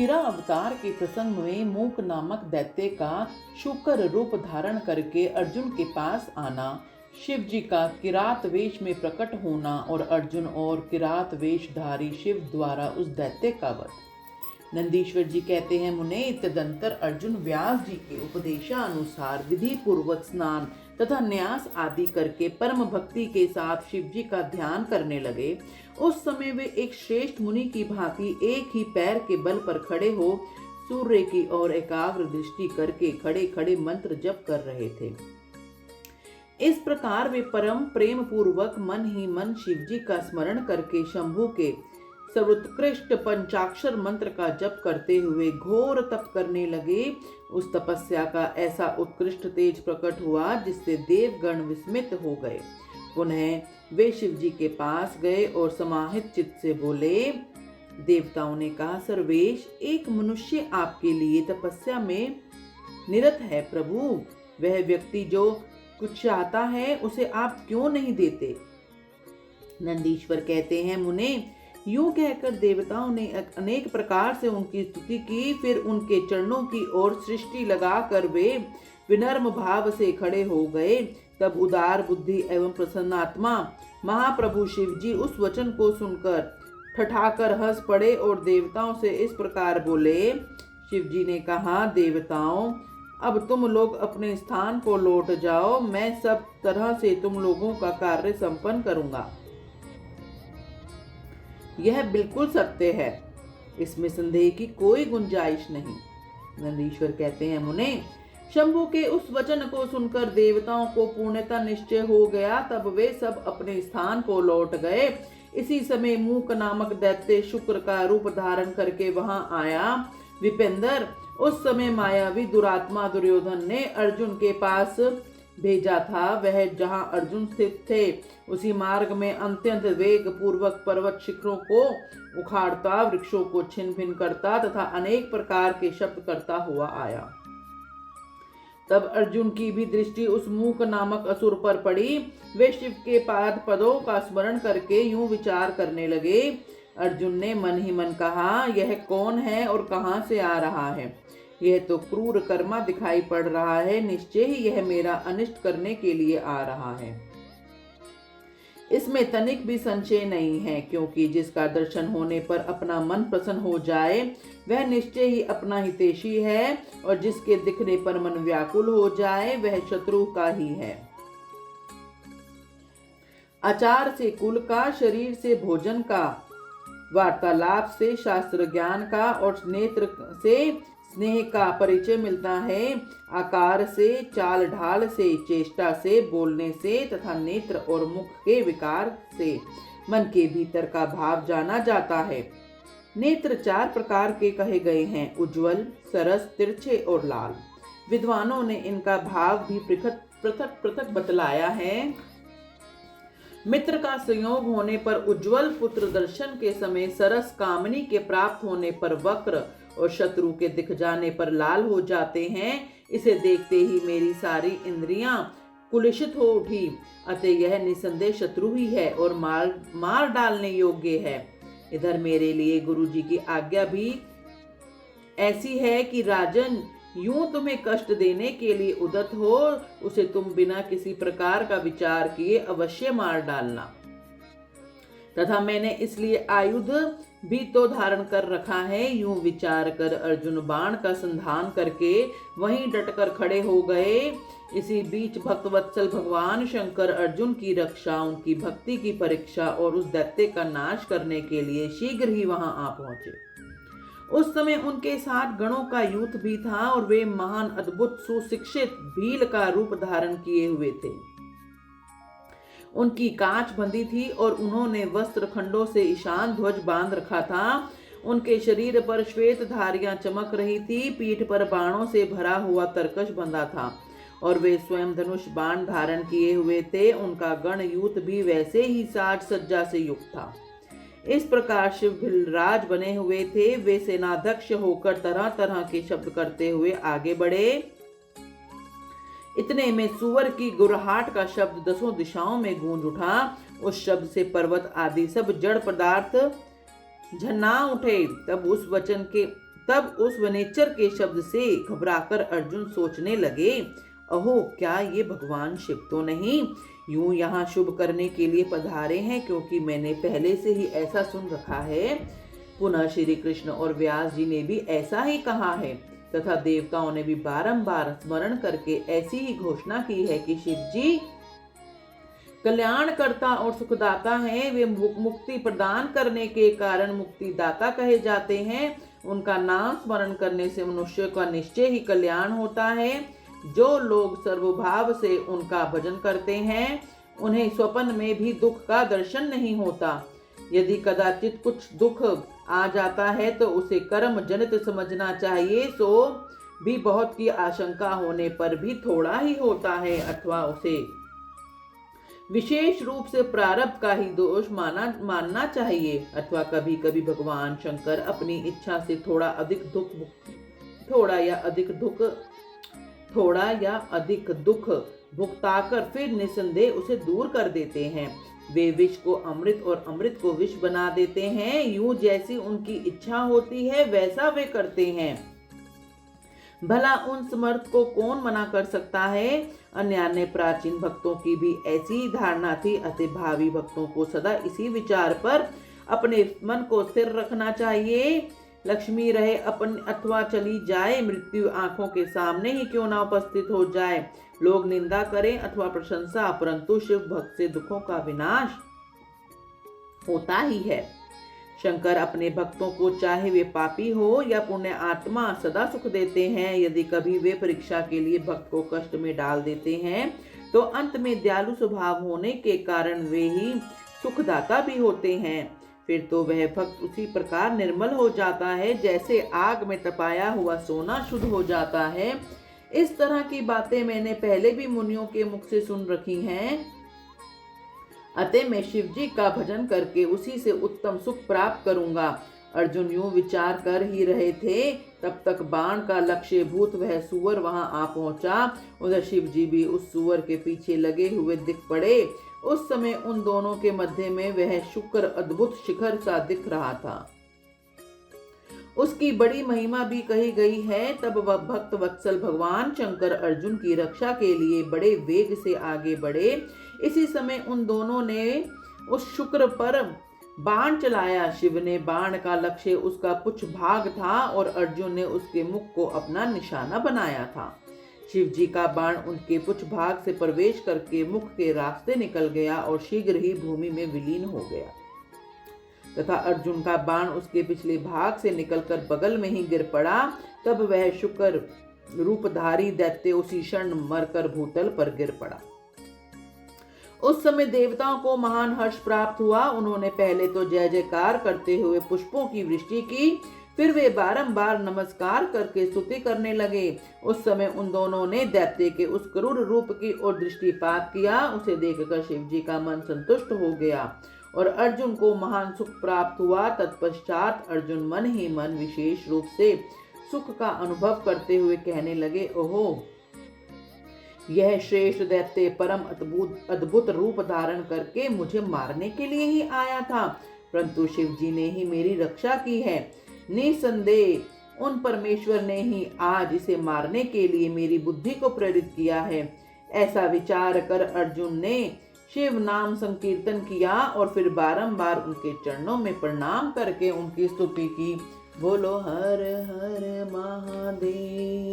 किरा अवतार के प्रसंग में मूक नामक दैत्य का शुकर रूप धारण करके अर्जुन के पास आना, शिव जी का किरात वेश में प्रकट होना और अर्जुन और किरात वेशधारी शिव द्वारा उस दैत्य का वध। नंदीश्वर जी कहते हैं, मुने तदंतर अर्जुन व्यास जी के उपदेशानुसार विधि पूर्वक स्नान तथा न्यास आदि करके परम भक्ति के साथ शिव जी का ध्यान करने लगे। उस समय वे एक श्रेष्ठ मुनि की भांति एक ही पैर के बल पर खड़े हो सूर्य की ओर एकाग्र दृष्टि करके खड़े खड़े मंत्र जप कर रहे थे। इस प्रकार वे परम प्रेम पूर्वक मन ही मन शिव जी का स्मरण करके शंभु के सर्वोत्कृष्ट पंचाक्षर मंत्र का जप करते हुए घोर तप करने लगे। उस तपस्या का ऐसा उत्कृष्ट तेज प्रकट हुआ जिससे देवगण विस्मित हो गए। पुनः वे शिव जी के पास गए और समाहित चित्त से बोले। देवताओं ने कहा, सर्वेश, एक मनुष्य आपके लिए तपस्या में निरत है प्रभु। वह व्यक्ति जो कुछ चाहता है उसे आप क्यों नहीं देते? नंदीश्वर कहते हैं, मुने, यूं कहकर देवताओं ने अनेक प्रकार से उनकी स्तुति की। फिर उनके चरणों की ओर सृष्टि लगाकर वे विनम्र भाव से खड़े हो गए। तब उदार बुद्धि एवं प्रसन्नात्मा महाप्रभु शिव जी उस वचन को सुनकर ठठाकर हंस पड़े और देवताओं से इस प्रकार बोले। शिव जी ने कहा, देवताओं, अब तुम लोग अपने स्थान को लौट जाओ। मैं सब तरह से तुम लोगों का कार्य संपन्न करूंगा। यह बिल्कुल सत्य है, इसमें संदेह की कोई गुंजाइश नहीं। नंदीश्वर कहते हैं, मुने, शंभु के उस वचन को सुनकर देवताओं को पूर्णतः निश्चय हो गया। तब वे सब अपने स्थान को लौट गए। इसी समय मूक नामक दैत्य शुक्र का रूप धारण करके वहां आया। विपेंद्र, उस समय मायावी दुरात्मा दुर्योधन ने अर्जुन के पास भेजा था। वह जहां अर्जुन स्थित थे उसी मार्ग में अत्यंत वेग पूर्वक पर्वत शिखरों को उखाड़ता, वृक्षों को छिन्न भिन्न करता तथा अनेक प्रकार के शब्द करता हुआ आया। तब अर्जुन की भी दृष्टि उस मूक नामक असुर पर पड़ी। वे शिव के पाद पदों का स्मरण करके यूं विचार करने लगे। अर्जुन ने मन ही मन कहा, यह कौन है और कहां से आ रहा है? यह तो क्रूर कर्मा दिखाई पड़ रहा है। निश्चय ही यह मेरा अनिष्ट करने के लिए आ रहा है। इसमें तनिक भी संशय नहीं है, क्योंकि जिसका दर्शन होने पर अपना मन प्रसन्न हो जाए वह निश्चय ही अपना हितैषी है, और जिसके दिखने पर मन व्याकुल हो जाए वह शत्रु का ही है। आचार से कुल का, शरीर से भोजन का, वार्तालाप से शास्त्र ज्ञान का और नेत्र से स्नेह का परिचय मिलता है। आकार से, चाल ढाल से, चेष्टा से, बोलने से तथा नेत्र और मुख के विकार से मन के भीतर का भाव जाना जाता है। नेत्र 4 प्रकार के कहे गए हैं, उज्ज्वल, सरस, तिरछे और लाल। विद्वानों ने इनका भाव भी पृथक पृथक बतलाया है। मित्र का संयोग होने पर उज्ज्वल, पुत्र दर्शन के समय सरस, कामनी के प्राप्त होने पर वक्र और शत्रु के दिख जाने पर लाल हो जाते हैं। इसे देखते ही मेरी सारी इंद्रियां कुलुषित हो उठी। अतः यह निसंदेह शत्रु ही है और मार डालने योग्य है। इधर मेरे लिए गुरु जी की आज्ञा भी ऐसी है कि राजन, यूं तुम्हें कष्ट देने के लिए उद्यत हो उसे तुम बिना किसी प्रकार का विचार किए अवश्य मार डालना। तथा मैंने इसलिए आयुध भी तो धारण कर रखा है। यूं विचार कर अर्जुन बाण का संधान करके वहीं डटकर खड़े हो गए। इसी बीच भक्तवत्सल भगवान शंकर अर्जुन की रक्षा, उनकी भक्ति की परीक्षा और उस दैत्य का नाश करने के लिए शीघ्र ही वहां आ पहुंचे। उस समय उनके साथ गणों का यूथ भी था और वे महान अद्भुत सुशिक्षित भील का रूप धारण किए हुए थे। उनकी कांच बंधी थी और उन्होंने वस्त्र खंडों से ईशान ध्वज बांध रखा था। उनके शरीर पर श्वेत धारियां चमक रही थी। पीठ पर बाणों से भरा हुआ तरकश बंधा था और वे स्वयं धनुष बाण धारण किए हुए थे। उनका गण यूथ भी वैसे ही साज सज्जा से युक्त था। इस प्रकार शिव भिलराज बने हुए थे। वे सेनाध्यक्ष होकर तरह तरह के शब्द करते हुए आगे बढ़े। इतने में सुअर की गुरहाट का शब्द 10 दिशाओं में गूंज उठा। उस शब्द से पर्वत आदि सब जड़ पदार्थ झन्ना उठे। तब उस वनेचर के शब्द से घबराकर अर्जुन सोचने लगे, अहो क्या ये भगवान शिव तो नहीं यूं यहाँ शुभ करने के लिए पधारे हैं, क्योंकि मैंने पहले से ही ऐसा सुन रखा है। पुनः श्री कृष्ण और व्यास जी ने भी ऐसा ही कहा है तथा देवताओं ने भी बारंबार स्मरण करके ऐसी ही घोषणा की है कि शिव जी कल्याणकर्ता और सुखदाता हैं। वे मुक्ति प्रदान करने के कारण मुक्तिदाता कहे जाते हैं। उनका नाम स्मरण करने से मनुष्य का निश्चय ही कल्याण होता है। जो लोग सर्वभाव से उनका भजन करते हैं उन्हें स्वप्न में भी दुख का दर्शन नहीं होता। यदि कदाचित कुछ दुख आ जाता है तो उसे कर्म जनित समझना चाहिए। सो भी बहुत की आशंका होने पर भी थोड़ा ही होता है, अथवा उसे विशेष रूप से प्रारब्ध का ही दोष मानना चाहिए। अथवा कभी कभी भगवान शंकर अपनी इच्छा से थोड़ा या अधिक दुख भुगताकर फिर निसंदेह उसे दूर कर देते हैं। वे विष को अमृत और अमृत को विष बना देते हैं। यूं जैसी उनकी इच्छा होती है वैसा वे करते हैं। भला उन समर्थ को कौन मना कर सकता है। अन्य प्राचीन भक्तों की भी ऐसी ही धारणा थी। अतः भावी भक्तों को सदा इसी विचार पर अपने मन को स्थिर रखना चाहिए। लक्ष्मी रहे अपन अथवा चली जाए, मृत्यु आंखों के सामने ही क्यों ना उपस्थित हो जाए। लोग निंदा करें अथवा प्रशंसा, परंतु शिव भक्त से दुखों का विनाश होता ही है। शंकर अपने भक्तों को चाहे वे पापी हो या पुण्य आत्मा सदा सुख देते हैं। यदि कभी वे परीक्षा के लिए भक्त को कष्ट में डाल देते हैं तो अंत में दयालु स्वभाव होने के कारण वे ही सुखदाता भी होते हैं। फिर तो वह भक्त उसी प्रकार निर्मल हो जाता है जैसे आग में तपाया हुआ सोना शुद्ध हो जाता है। इस तरह की बातें मैंने पहले भी मुनियों के मुख से सुन रखी हैं। अतः मैं शिव जी का भजन करके उसी से उत्तम सुख प्राप्त करूंगा। अर्जुन यूं विचार कर ही रहे थे, तब तक बाण का लक्ष्य भूत वह सुअर वहां आ पहुंचा। उधर शिव जी भी उस सुअर के पीछे लगे हुए दिख पड़े। उस समय उन दोनों के मध्य में वह शुक्र अद्भुत शिखर सा दिख रहा था। उसकी बड़ी महिमा भी कही गई है। तब वह भक्त वत्सल भगवान शंकर अर्जुन की रक्षा के लिए बड़े वेग से आगे बढ़े। इसी समय उन दोनों ने उस शुक्र पर बाण चलाया। शिव ने बाण का लक्ष्य उसका पुच्छ भाग था और अर्जुन ने उसके मुख को अपना निशाना बनाया था। शिव जी का बाण उनके पुच्छ भाग से प्रवेश करके मुख के रास्ते निकल गया और शीघ्र ही भूमि में विलीन हो गया, तथा अर्जुन का बाण उसके पिछले भाग से निकलकर बगल में ही गिर पड़ा। तब वह शुक्र रूपधारी दैत्य उसी क्षण मरकर भूतल पर गिर पड़ा। उस समय देवताओं को महान हर्ष प्राप्त हुआ। उन्होंने पहले तो जय जयकार करते हुए पुष्पों की वृष्टि की, फिर वे बारंबार नमस्कार करके स्तुति करने लगे। उस समय उन दोनों ने दैत्य के उस क्रूर रूप की ओर दृष्टिपात किया। उसे देखकर शिव जी का मन संतुष्ट हो गया और अर्जुन को महान सुख प्राप्त हुआ। तत्पश्चात अर्जुन मन ही मन विशेष रूप से सुख का अनुभव करते हुए कहने लगे, ओहो यह श्रेष्ठ दैत्य परम अद्भुत रूप धारण करके मुझे मारने के लिए ही आया था, परंतु शिव जी ने ही मेरी रक्षा की है। निसंदेह उन परमेश्वर ने ही आज इसे मारने के लिए मेरी बुद्धि को प्रेरित किया है। ऐसा विचार कर अर्जुन ने शिव नाम संकीर्तन किया और फिर बारंबार उनके चरणों में प्रणाम करके उनकी स्तुति की। बोलो हर हर महादेव।